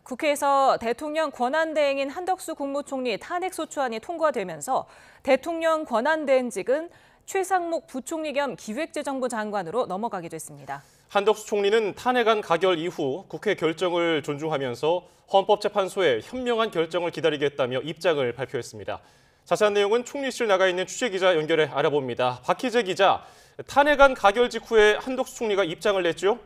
국회에서 대통령 권한대행인 한덕수 국무총리 탄핵소추안이 통과되면서 대통령 권한대행직은 최상목 부총리 겸 기획재정부 장관으로 넘어가게 됐습니다. 한덕수 총리는 탄핵안 가결 이후 국회 결정을 존중하면서 헌법재판소의 현명한 결정을 기다리겠다며 입장을 발표했습니다. 자세한 내용은 총리실 나가 있는 취재기자 연결해 알아봅니다. 박희재 기자, 탄핵안 가결 직후에 한덕수 총리가 입장을 냈죠?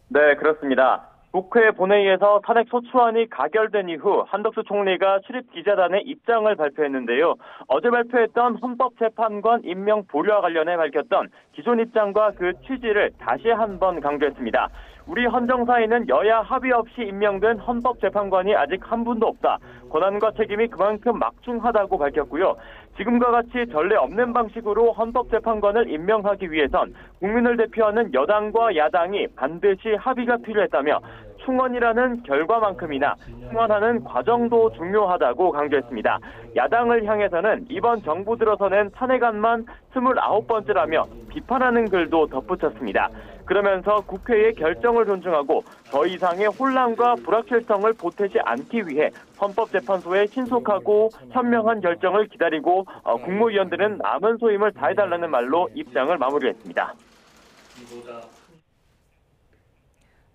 네, 그렇습니다. 국회 본회의에서 탄핵 소추안이 가결된 이후 한덕수 총리가 출입 기자단에 입장을 발표했는데요. 어제 발표했던 헌법재판관 임명 보류와 관련해 밝혔던 기존 입장과 그 취지를 다시 한번 강조했습니다. 우리 헌정사에는 여야 합의 없이 임명된 헌법재판관이 아직 한 분도 없다. 권한과 책임이 그만큼 막중하다고 밝혔고요. 지금과 같이 전례 없는 방식으로 헌법재판관을 임명하기 위해선 국민을 대표하는 여당과 야당이 반드시 합의가 필요했다며 충원이라는 결과만큼이나 충원하는 과정도 중요하다고 강조했습니다. 야당을 향해서는 이번 정부 들어서는 탄핵안만 29번째라며 비판하는 글도 덧붙였습니다. 그러면서 국회의 결정을 존중하고 더 이상의 혼란과 불확실성을 보태지 않기 위해 헌법재판소의 신속하고 현명한 결정을 기다리고 국무위원들은 남은 소임을 다해달라는 말로 입장을 마무리했습니다.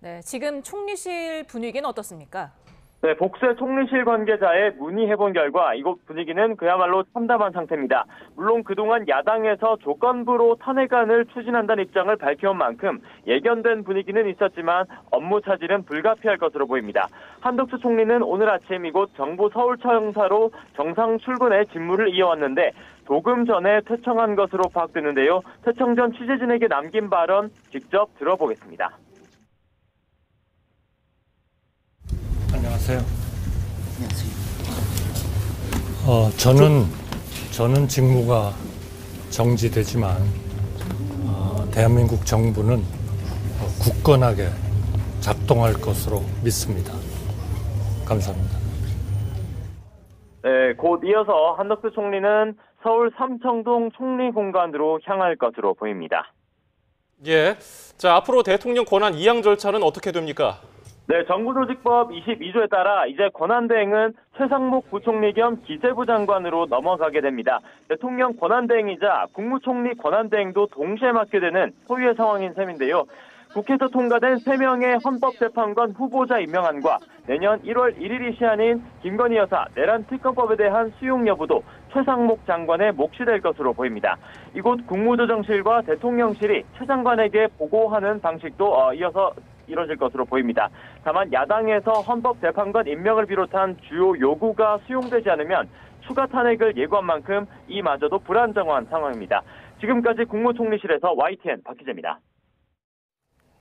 네, 지금 총리실 분위기는 어떻습니까? 네, 복수의 총리실 관계자에 문의해본 결과 이곳 분위기는 그야말로 참담한 상태입니다. 물론 그동안 야당에서 조건부로 탄핵안을 추진한다는 입장을 밝혀온 만큼 예견된 분위기는 있었지만 업무 차질은 불가피할 것으로 보입니다. 한덕수 총리는 오늘 아침 이곳 정부 서울처형사로 정상 출근해 직무를 이어왔는데 조금 전에 퇴청한 것으로 파악되는데요. 퇴청 전 취재진에게 남긴 발언 직접 들어보겠습니다. 안녕하세요. 저는 직무가 정지되지만 대한민국 정부는 굳건하게 작동할 것으로 믿습니다. 감사합니다. 네, 곧 이어서 한덕수 총리는 서울 삼청동 총리공관으로 향할 것으로 보입니다. 예, 자 앞으로 대통령 권한 이양 절차는 어떻게 됩니까? 네, 정부조직법 22조에 따라 이제 권한대행은 최상목 부총리 겸 기재부 장관으로 넘어가게 됩니다. 대통령 권한대행이자 국무총리 권한대행도 동시에 맡게 되는 소위의 상황인 셈인데요. 국회에서 통과된 3명의 헌법재판관 후보자 임명안과 내년 1월 1일이 시한인 김건희 여사 내란 특검법에 대한 수용 여부도 최상목 장관의 몫이 될 것으로 보입니다. 이곳 국무조정실과 대통령실이 최 장관에게 보고하는 방식도 이어서 이뤄질 것으로 보입니다. 다만 야당에서 헌법재판관 임명을 비롯한 주요 요구가 수용되지 않으면 추가 탄핵을 예고한 만큼 이마저도 불안정한 상황입니다. 지금까지 국무총리실에서 YTN 박희재입니다.